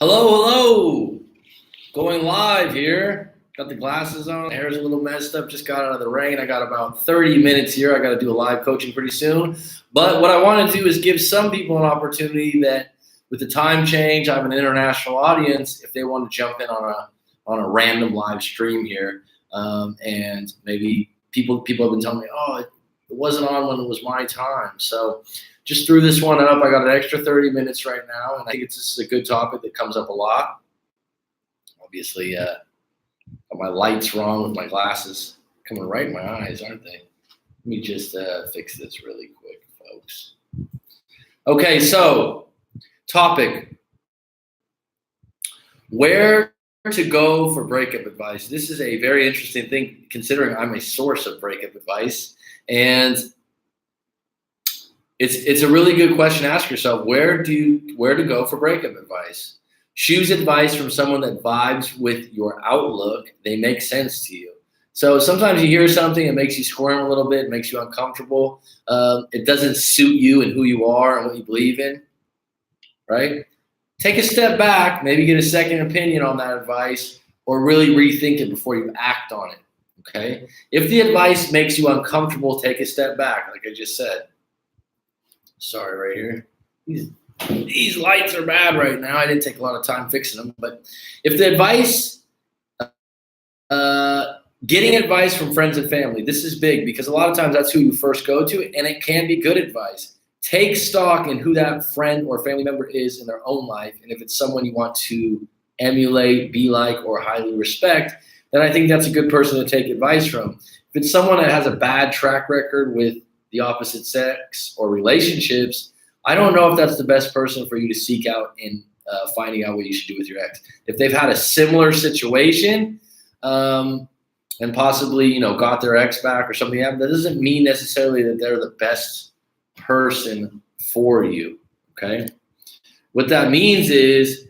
Hello, hello. Going live here. Got the glasses on. Hair's a little messed up. Just got out of the rain. I got about 30 minutes here. I got to do a live coaching pretty soon. But what I want to do is give some people an opportunity that with the time change, I have an international audience. If they want to jump in on a random live stream here, and maybe people have been telling me, oh, it wasn't on when it was my time. So just threw this one up. I got an extra 30 minutes right now, and I think this is a good topic that comes up a lot. Obviously, got my lights wrong with my glasses coming right in my eyes, aren't they? Let me just fix this really quick, folks. Okay, so topic: where to go for breakup advice. This is a very interesting thing, considering I'm a source of breakup advice, and it's a really good question to ask yourself. Where to go for breakup advice? Choose advice from someone that vibes with your outlook. They make sense to you. So sometimes you hear something, it makes you squirm a little bit, it makes you uncomfortable. It doesn't suit you and who you are and what you believe in, right? Take a step back, maybe get a second opinion on that advice, or really rethink it before you act on it, okay? If the advice makes you uncomfortable, take a step back, like I just said. Sorry, right here. These lights are bad right now. I didn't take a lot of time fixing them. But if the advice, getting advice from friends and family, this is big because a lot of times that's who you first go to, and it can be good advice. Take stock in who that friend or family member is in their own life, and if it's someone you want to emulate, be like, or highly respect, then I think that's a good person to take advice from. If it's someone that has a bad track record with the opposite sex or relationships, I don't know if that's the best person for you to seek out in finding out what you should do with your ex. If they've had a similar situation and possibly, got their ex back or something, that doesn't mean necessarily that they're the best person for you, okay? What that means is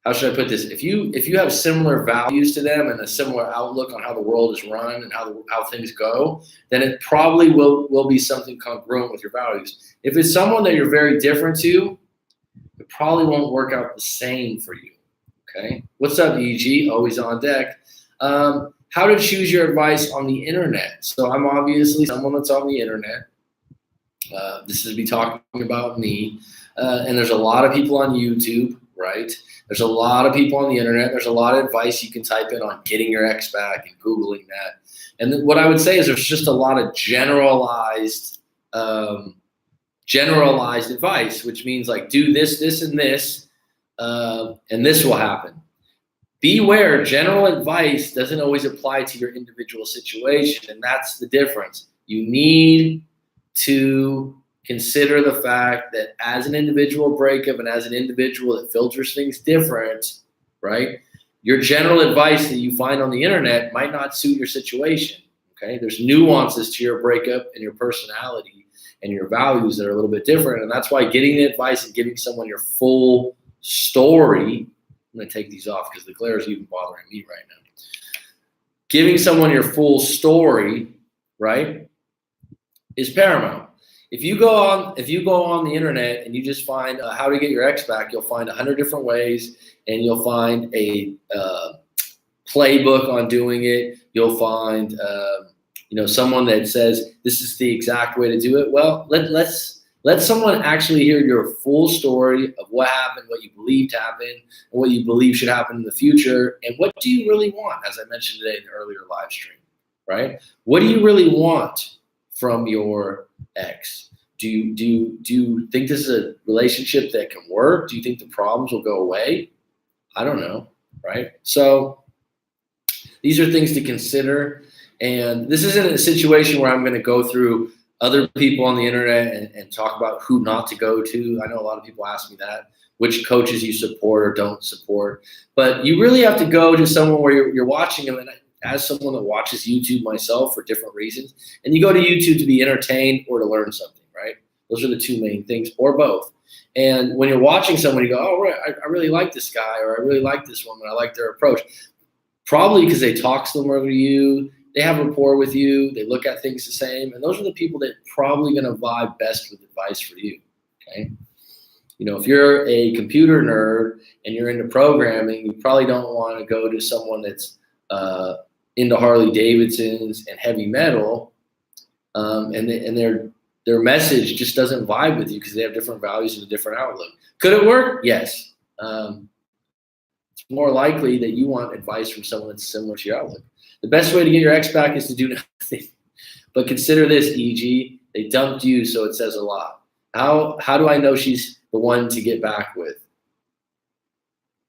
how should I put this? If you have similar values to them and a similar outlook on how the world is run and how things go, then it probably will be something congruent with your values. If it's someone that you're very different to, it probably won't work out the same for you. Okay. What's up, EG? Always on deck. How to choose your advice on the internet. So I'm obviously someone that's on the internet. This is me talking about me. And there's a lot of people on YouTube, right? There's a lot of people on the internet. There's a lot of advice you can type in on getting your ex back and Googling that. And what I would say is there's just a lot of generalized advice, which means like do this, this, and this will happen. Beware, general advice doesn't always apply to your individual situation, and that's the difference. You need to consider the fact that as an individual breakup and as an individual that filters things different, right? Your general advice that you find on the internet might not suit your situation, okay? There's nuances to your breakup and your personality and your values that are a little bit different, and that's why getting the advice and giving someone your full story, I'm going to take these off because the glare is even bothering me right now. Giving someone your full story, right, is paramount. If you go on the internet and you just find how to get your ex back, you'll find 100 different ways, and you'll find a playbook on doing it. You'll find someone that says this is the exact way to do it. Well, let someone actually hear your full story of what happened, what you believed happened, and what you believe should happen in the future, and what do you really want, as I mentioned today in the earlier live stream, right? What do you really want from your ex? Do you think this is a relationship that can work? Do you think the problems will go away? I don't know, right? So these are things to consider, and this isn't a situation where I'm going to go through other people on the internet and talk about who not to go to. I know a lot of people ask me that, which coaches you support or don't support, but you really have to go to someone where you're watching them. And as someone that watches YouTube myself for different reasons, and you go to YouTube to be entertained or to learn something, right? Those are the two main things, or both. And when you're watching someone, you go, oh, right, I really like this guy, or I really like this woman, I like their approach. Probably because they talk similar to you, they have rapport with you, they look at things the same, and those are the people that are probably going to vibe best with advice for you, okay? if you're a computer nerd and you're into programming, you probably don't want to go to someone that's into Harley Davidsons and heavy metal, and their message just doesn't vibe with you because they have different values and a different outlook. Could it work? Yes. It's more likely that you want advice from someone that's similar to your outlook. The best way to get your ex back is to do nothing. But consider this, E.G., they dumped you, so it says a lot. How do I know she's the one to get back with?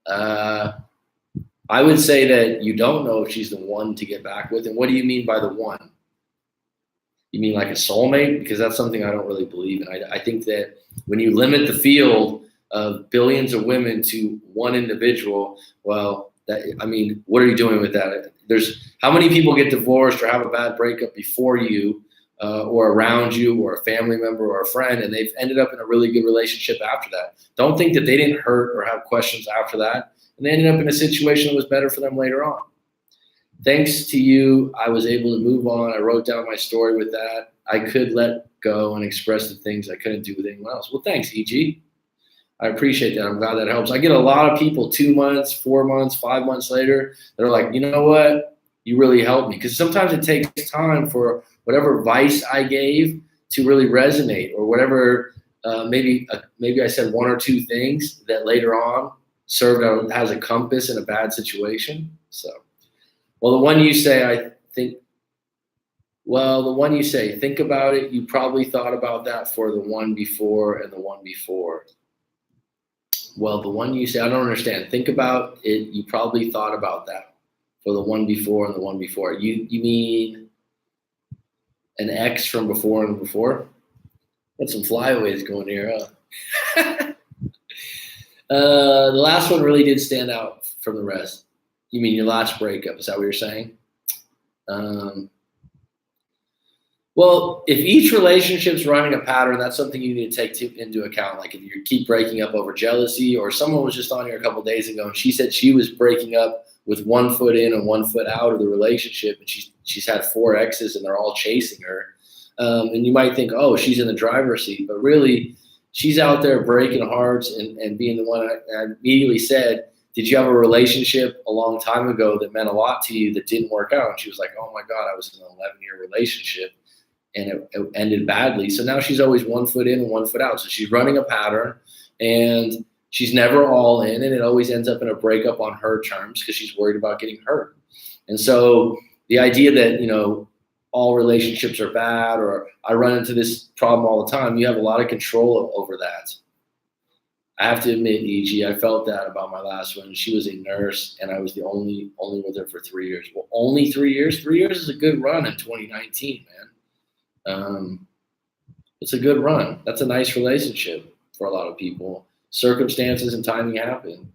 I would say that you don't know if she's the one to get back with. And what do you mean by the one? You mean like a soulmate? Because that's something I don't really believe in. I think that when you limit the field of billions of women to one individual, well, what are you doing with that? There's how many people get divorced or have a bad breakup before you, or around you, or a family member or a friend, and they've ended up in a really good relationship after that. Don't think that they didn't hurt or have questions after that, and they ended up in a situation that was better for them later on. Thanks to you, I was able to move on. I wrote down my story with that. I could let go and express the things I couldn't do with anyone else. Well, thanks, E.G. I appreciate that. I'm glad that helps. I get a lot of people 2 months, 4 months, 5 months later, they're like, you know what? You really helped me. Because sometimes it takes time for whatever advice I gave to really resonate, or whatever, maybe I said one or two things that later on served out as a compass in a bad situation. So, well, the one you say, think about it. You probably thought about that for the one before and the one before. Well, the one you say, I don't understand. Think about it. You probably thought about that for the one before and the one before. You mean an ex from before and before? Got some flyaways going here, huh? The last one really did stand out from the rest. You mean your last breakup? Is that what you're saying? Well, if each relationship's running a pattern, that's something you need to take into account. Like if you keep breaking up over jealousy, or someone was just on here a couple of days ago and she said she was breaking up with 1 foot in and 1 foot out of the relationship, and she's had 4 exes and they're all chasing her. And you might think, oh, she's in the driver's seat, but really she's out there breaking hearts and being the one. I immediately said, did you have a relationship a long time ago that meant a lot to you that didn't work out? And she was like, oh my God, I was in an 11-year relationship and it ended badly. So now she's always 1 foot in and 1 foot out. So she's running a pattern, and she's never all in, and it always ends up in a breakup on her terms because she's worried about getting hurt. And so the idea that, all relationships are bad, or I run into this problem all the time, you have a lot of control over that. I have to admit, E.G., I felt that about my last one. She was a nurse, and I was the only with her for 3 years. Well, only 3 years? 3 years is a good run in 2019, man. It's a good run. That's a nice relationship for a lot of people. Circumstances and timing happen.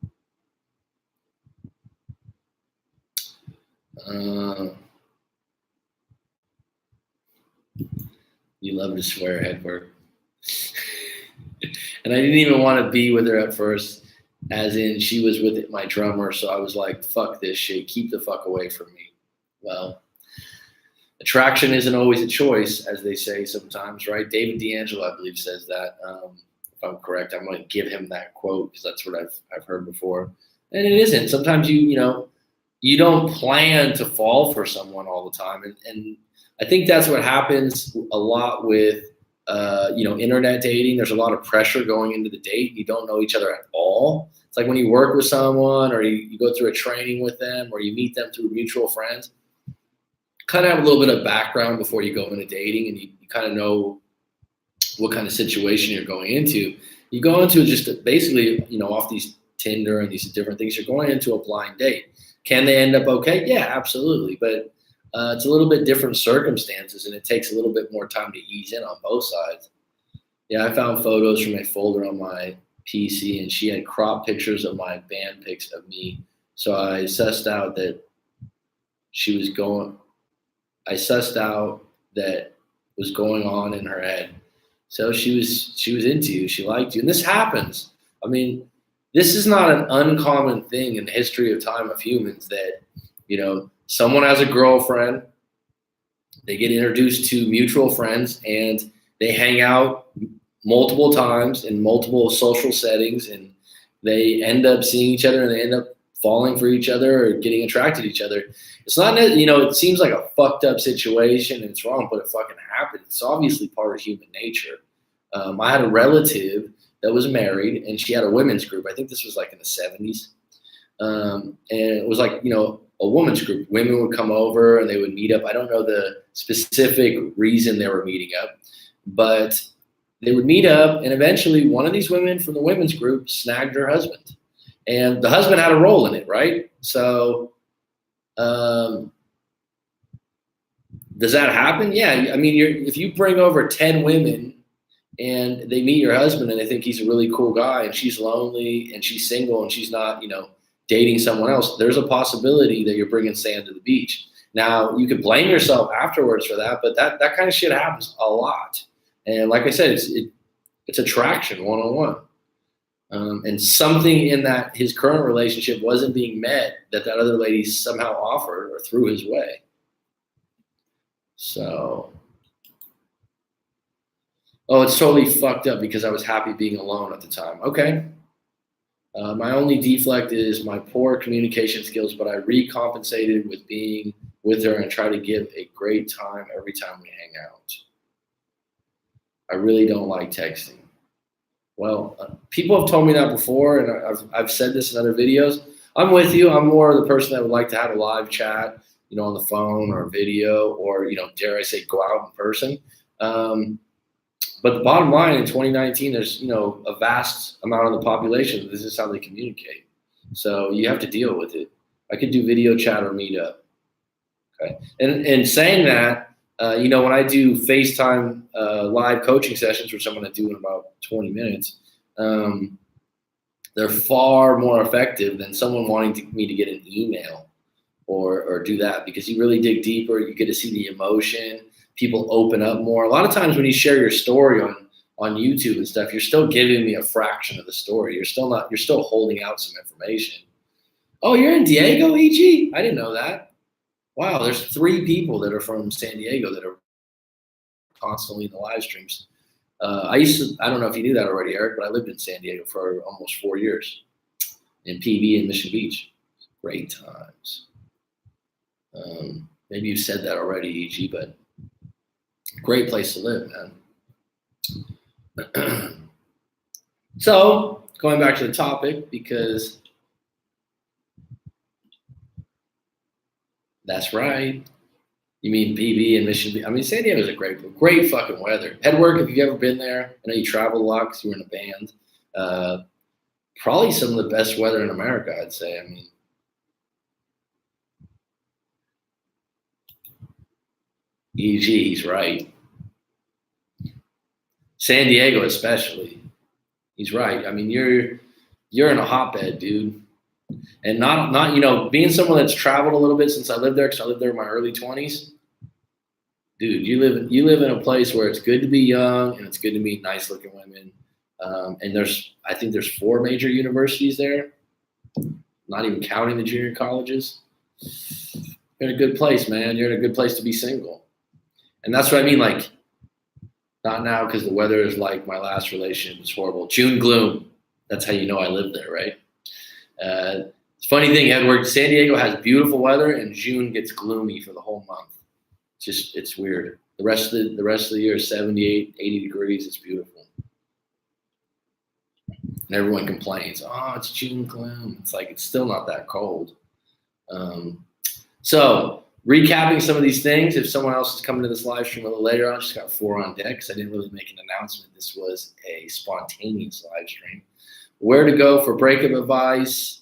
You love to swear, Edward. And I didn't even want to be with her at first, as in she was with my drummer. So I was like, fuck this shit. Keep the fuck away from me. Well, attraction isn't always a choice, as they say sometimes, right? David D'Angelo, I believe, says that. If I'm correct, I'm going to give him that quote because that's what I've heard before. And it isn't. Sometimes you don't plan to fall for someone all the time. And I think that's what happens a lot with, internet dating. There's a lot of pressure going into the date. You don't know each other at all. It's like when you work with someone, or you go through a training with them, or you meet them through mutual friends. Kind of have a little bit of background before you go into dating, and you kind of know what kind of situation you're going into. You go into it just basically, off these Tinder and these different things. You're going into a blind date. Can they end up okay? Yeah, absolutely. But it's a little bit different circumstances, and it takes a little bit more time to ease in on both sides. Yeah, I found photos from a folder on my PC, and she had cropped pictures of my band pics of me. So I sussed out that was going on in her head. So she was into you. She liked you. And this happens. I mean, this is not an uncommon thing in the history of time of humans that, someone has a girlfriend, they get introduced to mutual friends, and they hang out multiple times in multiple social settings, and they end up seeing each other and they end up falling for each other or getting attracted to each other. It's not, it seems like a fucked up situation and it's wrong, but it fucking happened. It's obviously part of human nature. I had a relative that was married and she had a women's group. I think this was like in the 70s. And it was like, a women's group. Women would come over and they would meet up. I don't know the specific reason they were meeting up, but they would meet up, and eventually one of these women from the women's group snagged her husband. And the husband had a role in it, right? So does that happen? Yeah. I mean, if you bring over 10 women and they meet your husband and they think he's a really cool guy and she's lonely and she's single and she's not, dating someone else, there's a possibility that you're bringing sand to the beach. Now, you could blame yourself afterwards for that, but that kind of shit happens a lot. And like I said, it's attraction one-on-one. And something in that his current relationship wasn't being met that other lady somehow offered or threw his way. So, it's totally fucked up because I was happy being alone at the time. Okay. My only deflect is my poor communication skills, but I recompensated with being with her and try to give a great time every time we hang out. I really don't like texting. Well, people have told me that before, and I've said this in other videos. I'm with you. I'm more the person that would like to have a live chat, on the phone or video, or dare I say, go out in person. But the bottom line, in 2019, there's a vast amount of the population. This is how they communicate. So you have to deal with it. I could do video chat or meetup. Okay, and saying that. When I do FaceTime live coaching sessions for someone I do in about 20 minutes, they're far more effective than someone wanting me to get an email or do that, because you really dig deeper. You get to see the emotion. People open up more. A lot of times when you share your story on YouTube and stuff, you're still giving me a fraction of the story. You're still holding out some information. Oh, you're in Diego, EG? I didn't know that. Wow, there's 3 people that are from San Diego that are constantly in the live streams. I don't know if you knew that already, Eric, but I lived in San Diego for almost 4 years in PB and Mission Beach. Great times. Maybe you said that already, EG, but great place to live, man. So, going back to the topic, because that's right. You mean PB and Mission Beach? I mean, San Diego's a great fucking weather. Headwork, if you've ever been there, I know you travel a lot because you were in a band. Probably some of the best weather in America, I'd say. I mean, EG, he's right. San Diego especially. He's right. I mean, you're in a hotbed, dude. And not being someone that's traveled a little bit since I lived there, because I lived there in my early 20s. Dude, you live in a place where it's good to be young and it's good to meet nice looking women. And I think there's 4 major universities there, not even counting the junior colleges. You're in a good place, man. You're in a good place to be single. And that's what I mean, like, not now because the weather is like my last relationship. It's horrible. June gloom. That's how you know I live there, right? It's a funny thing, Edward. San Diego has beautiful weather, and June gets gloomy for the whole month. It's weird. The rest of the year is 78, 80 degrees. It's beautiful. And everyone complains, oh, it's June gloom. It's like, it's still not that cold. So recapping some of these things, if someone else is coming to this live stream a little later on, just got 4 on deck because I didn't really make an announcement. This was a spontaneous live stream. Where to go for breakup advice.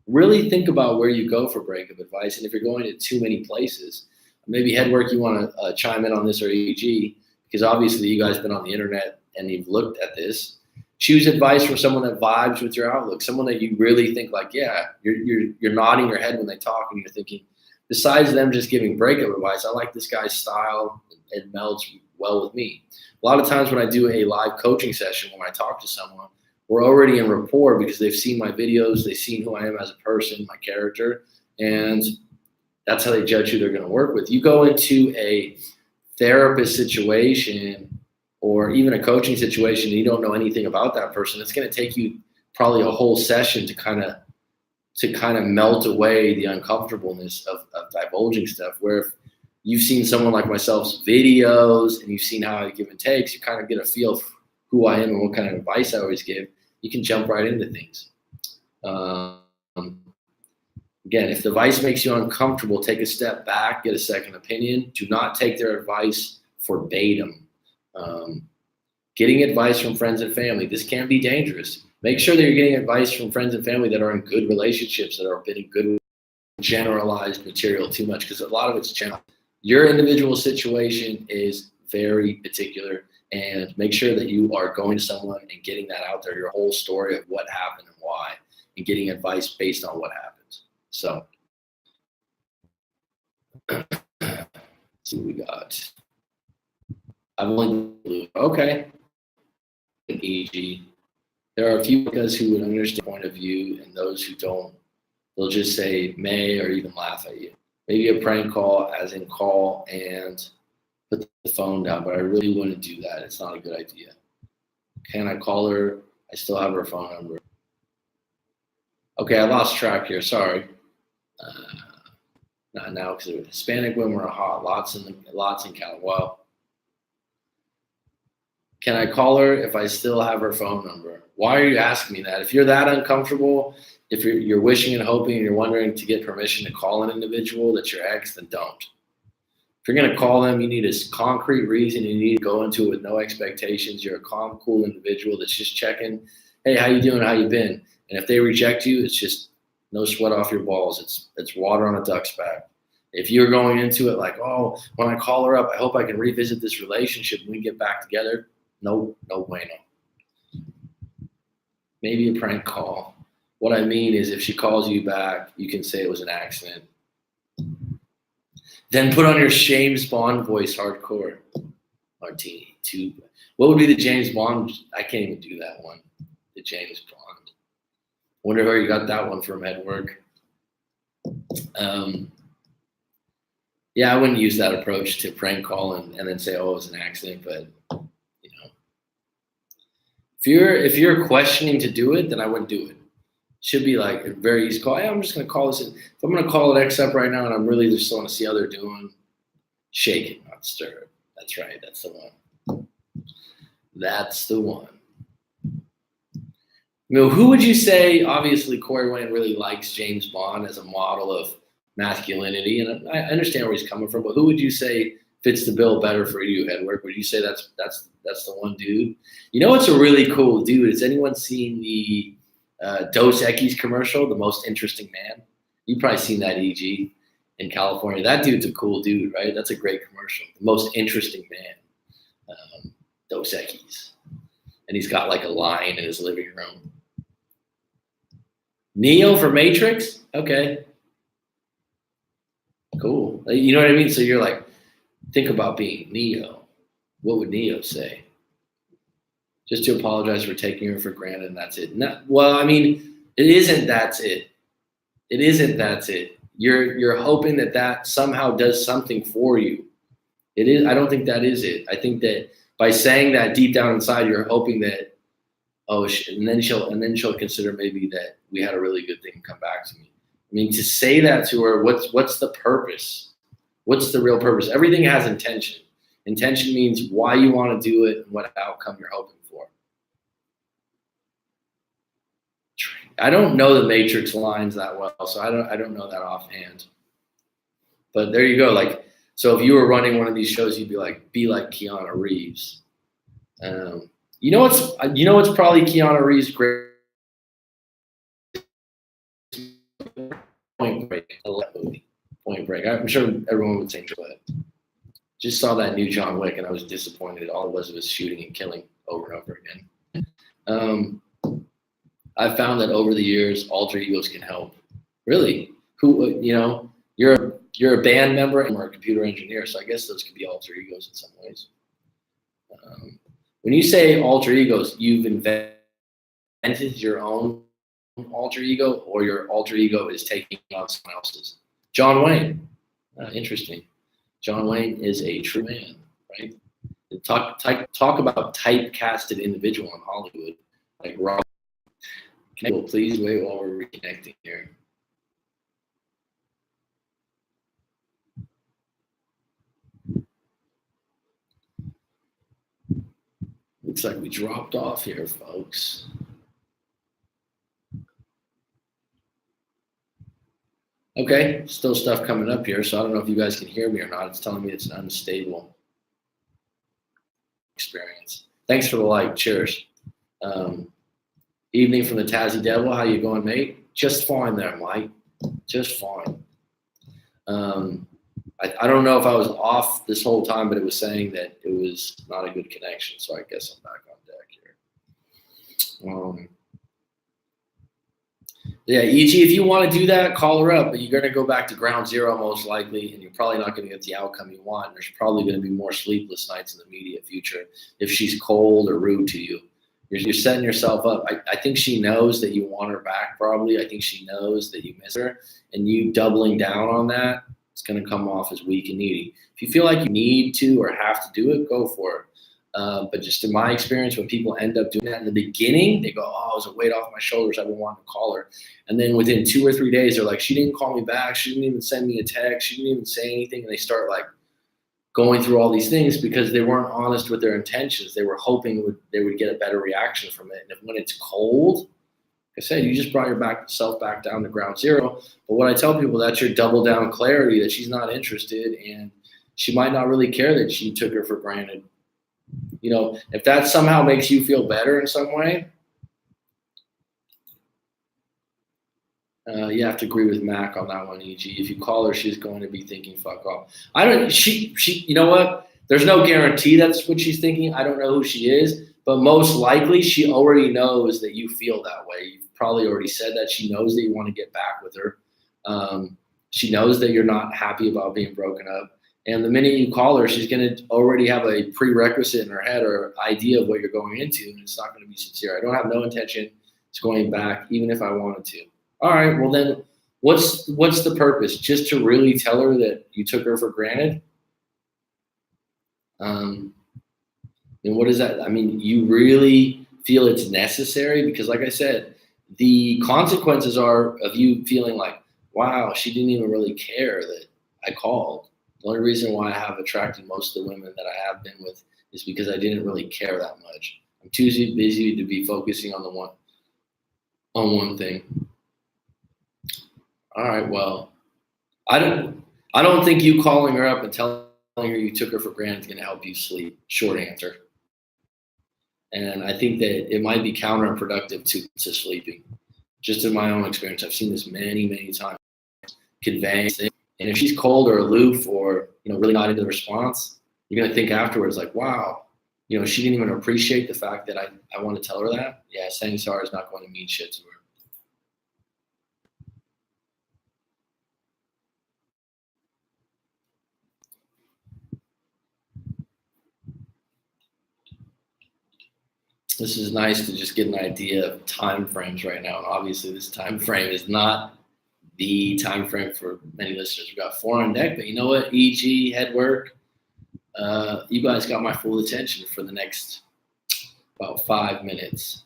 Really think about where you go for breakup advice. And if you're going to too many places, maybe Headwork, you want to chime in on this, or EG, because obviously you guys have been on the internet and you've looked at this. Choose advice from someone that vibes with your outlook, someone that you really think like, yeah, you're nodding your head when they talk and you're thinking, besides them just giving breakup advice, I like this guy's style. It melds well with me. A lot of times when I do a live coaching session, when I talk to someone, we're already in rapport because they've seen my videos, they've seen who I am as a person, my character, and that's how they judge who they're going to work with. You go into a therapist situation or even a coaching situation, and you don't know anything about that person, it's going to take you probably a whole session to kind of melt away the uncomfortableness of divulging stuff. Where if you've seen someone like myself's videos and you've seen how I give and takes, you kind of get a feel of who I am and what kind of advice I always give. You can jump right into things. Again, if the advice makes you uncomfortable, take a step back, get a second opinion. Do not take their advice verbatim. Getting advice from friends and family, this can be dangerous. Make sure that you're getting advice from friends and family that are in good relationships, that are in good generalized material too much, because a lot of it's general. Your individual situation is very particular, and make sure that you are going to someone and getting that out there, your whole story of what happened and why, and getting advice based on what happens. So, let's see what we got. I've only okay. E.g., there are a few guys who would understand the point of view, and those who don't, they'll just say may or even laugh at you. Maybe a prank call, as in call and put the phone down, but I really wouldn't do that. It's not a good idea. Can I call her? I still have her phone number. Okay, I lost track here. Sorry. Not now, because Hispanic women are hot. Lots in California. Well, can I call her if I still have her phone number? Why are you asking me that? If you're that uncomfortable, if you're wishing and hoping and you're wondering to get permission to call an individual that's your ex, then don't. If you're going to call them, you need a concrete reason. You need to go into it with no expectations. You're a calm, cool individual that's just checking, hey, how you doing? How you been? And if they reject you, it's just no sweat off your balls. It's water on a duck's back. If you're going into it like, oh, when I call her up, I hope I can revisit this relationship when we get back together. No bueno. Maybe a prank call. What I mean is if she calls you back, you can say it was an accident. Then put on your James Bond voice, hardcore. Martini, too. What would be the James Bond? I can't even do that one. The James Bond. Wonder where you got that one from, Edward. Yeah, I wouldn't use that approach to prank call and then say, oh, it was an accident. But, you know, if you're questioning to do it, then I wouldn't do it. Should be like a very easy call. Hey, I'm just going to call this. If I'm going to call an ex up right now and I'm really just want to see how they're doing, shake it, not stir it. That's right. That's the one. That's the one. You know, who would you say, obviously, Corey Wayne really likes James Bond as a model of masculinity, and I understand where he's coming from, but who would you say fits the bill better for you, Edward? Would you say that's the one dude? You know what's a really cool dude? Has anyone seen the Dos Equis commercial, The Most Interesting Man? You've probably seen that, EG, in California. That dude's a cool dude, right? That's a great commercial. The Most Interesting Man, Dos Equis. And he's got like a line in his living room. Neo for Matrix? Okay. Cool. You know what I mean? So you're like, think about being Neo. What would Neo say? Just to apologize for taking her for granted, and that's it. Well, I mean, it isn't that's it. It isn't that's it. You're hoping that somehow does something for you. It is. I don't think that is it. I think that by saying that deep down inside, you're hoping that, and then she'll consider maybe that we had a really good thing and come back to me. I mean, to say that to her, what's the purpose? What's the real purpose? Everything has intention. Intention means why you want to do it and what outcome you're hoping for. I don't know the Matrix lines that well, so I don't know that offhand. But there you go. Like, so if you were running one of these shows, you'd be like Keanu Reeves. You know what's probably Keanu Reeves' great Point Break. I love that movie. Point Break. I'm sure everyone would think about it. Just saw that new John Wick and I was disappointed. All it was shooting and killing over and over again. I've found that over the years, alter egos can help. Really, you're a band member and we're a computer engineer, so I guess those could be alter egos in some ways. When you say alter egos, you've invented your own alter ego, or your alter ego is taking on someone else's. John Wayne, interesting. John Wayne is a true man, right? Talk about typecasted individual in Hollywood. Like, Rob, can you please wait while we're reconnecting here? Looks like we dropped off here, folks. Okay, still stuff coming up here, so I don't know if you guys can hear me or not. It's telling me it's an unstable experience. Thanks for the like. Cheers. Evening from the Tazzy Devil. How you going, mate? Just fine there, Mike. Just fine. I don't know if I was off this whole time, but it was saying that it was not a good connection, so I guess I'm back on deck here. Yeah, EG, if you want to do that, call her up, but you're going to go back to ground zero most likely, and you're probably not going to get the outcome you want. There's probably going to be more sleepless nights in the immediate future if she's cold or rude to you. You're setting yourself up. I think she knows that you want her back probably. I think she knows that you miss her, and you doubling down on that, it's going to come off as weak and needy. If you feel like you need to or have to do it, go for it. But just in my experience, when people end up doing that in the beginning, they go, oh, it was a weight off my shoulders. I've been wanting to call her. And then within 2 or 3 days, they're like, she didn't call me back. She didn't even send me a text. She didn't even say anything. And they start like going through all these things because they weren't honest with their intentions. They were hoping they would get a better reaction from it. And when it's cold, like I said, you just brought yourself back down to ground zero. But what I tell people, that's your double down clarity that she's not interested and she might not really care that she took her for granted. You know, if that somehow makes you feel better in some way, you have to agree with Mac on that one, EG. If you call her, she's going to be thinking, fuck off. You know what? There's no guarantee that's what she's thinking. I don't know who she is, but most likely she already knows that you feel that way. You've probably already said that. She knows that you want to get back with her. She knows that you're not happy about being broken up. And the minute you call her, she's going to already have a prerequisite in her head or idea of what you're going into, and it's not going to be sincere. I don't have no intention of going back, even if I wanted to. All right, well then, what's the purpose? Just to really tell her that you took her for granted? And what is that? I mean, you really feel it's necessary? Because like I said, the consequences are of you feeling like, wow, she didn't even really care that I called. The only reason why I have attracted most of the women that I have been with is because I didn't really care that much. I'm too busy to be focusing on one thing. All right, well, I don't think you calling her up and telling her you took her for granted is going to help you sleep. Short answer. And I think that it might be counterproductive to sleeping. Just in my own experience, I've seen this many, many times. Conveying things. And if she's cold or aloof or, really not into the response, you're going to think afterwards like, wow, she didn't even appreciate the fact that I want to tell her that. Yeah, saying sorry is not going to mean shit to her. This is nice to just get an idea of time frames right now. And obviously this time frame is not the time frame for many listeners. We've got 4 on deck, but you know what? EG, head work. You guys got my full attention for the next about 5 minutes.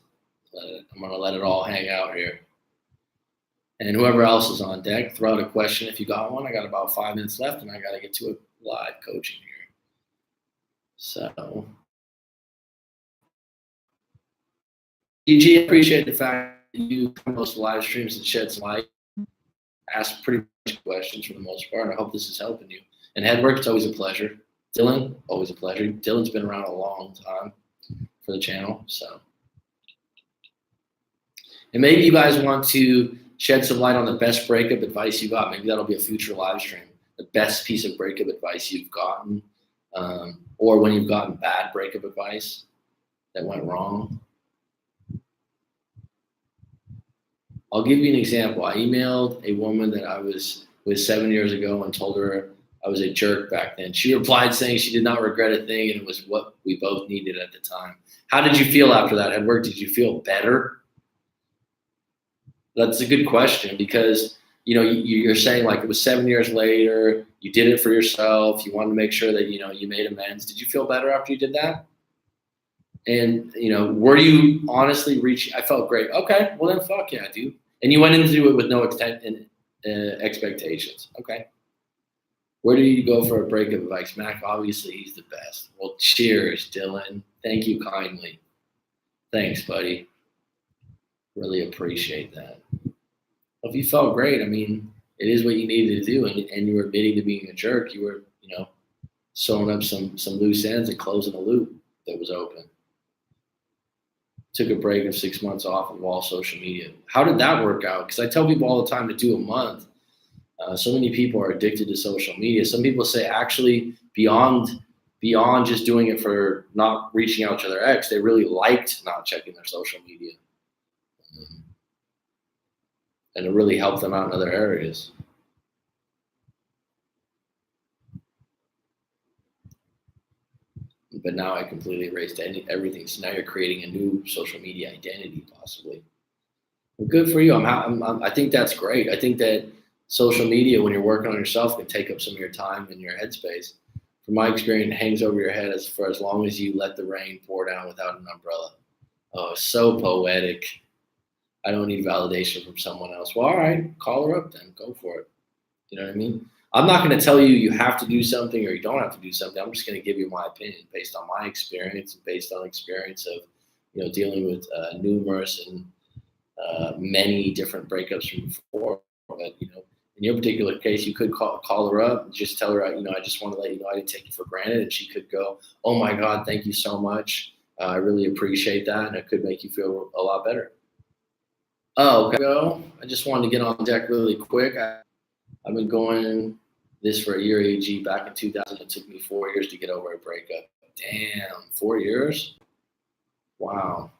I'm going to let it all hang out here. And whoever else is on deck, throw out a question if you got one. I got about 5 minutes left, and I got to get to a live coaching here. So, EG, appreciate the fact that you post live streams and shed some light. Ask pretty much questions for the most part. I hope this is helping you. And Headwork, it's always a pleasure. Dylan, always a pleasure. Dylan's been around a long time for the channel. So, and maybe you guys want to shed some light on the best breakup advice you got. Maybe that'll be a future live stream. The best piece of breakup advice you've gotten, or when you've gotten bad breakup advice that went wrong. I'll give you an example. I emailed a woman that I was with 7 years ago and told her I was a jerk back then. She replied saying she did not regret a thing and it was what we both needed at the time. How did you feel after that, Edward? Did you feel better? That's a good question because, you're saying like it was 7 years later, You did it for yourself. You wanted to make sure that, you know, you made amends. Did you feel better after you did that? And, you know, were you honestly reaching? I felt great. Okay, well then, fuck yeah, dude. And you went into it with no expectations. Okay. Where do you go for a breakup advice? Mac, obviously he's the best. Well, cheers, Dylan. Thank you kindly. Thanks, buddy. Really appreciate that. Well, if you felt great, I mean, it is what you needed to do, and you were admitting to being a jerk. You were, you know, sewing up some loose ends and closing a loop that was open. Took a break of 6 months off of all social media. How did that work out? Because I tell people all the time to do a month. So many people are addicted to social media. Some people say actually beyond just doing it for not reaching out to their ex, they really liked not checking their social media. And it really helped them out in other areas. But now I completely erased everything. So now you're creating a new social media identity, possibly. Well, good for you. I think that's great. I think that social media, when you're working on yourself, can take up some of your time and your headspace. From my experience, it hangs over your head for as long as you let the rain pour down without an umbrella. Oh, so poetic. I don't need validation from someone else. Well, all right, call her up then. Go for it. You know what I mean? I'm not going to tell you have to do something or you don't have to do something. I'm just going to give you my opinion based on my experience and based on experience of, you know, dealing with numerous and many different breakups from before. But, you know, in your particular case, you could call her up and just tell her, you know, I just want to let you know I didn't take you for granted. And she could go, oh my God, thank you so much. I really appreciate that. And it could make you feel a lot better. Oh, okay. I just wanted to get on deck really quick. I've been going this for a year, AG. Back in 2000, it took me 4 years to get over a breakup. Damn, 4 years? Wow.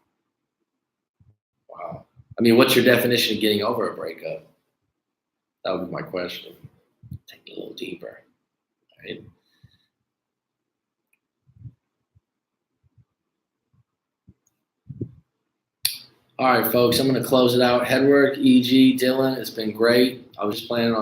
Wow. I mean, what's your definition of getting over a breakup? That would be my question. Take it a little deeper, right? All right, folks, I'm going to close it out. Headwork, EG, Dylan, it's been great. I was just planning on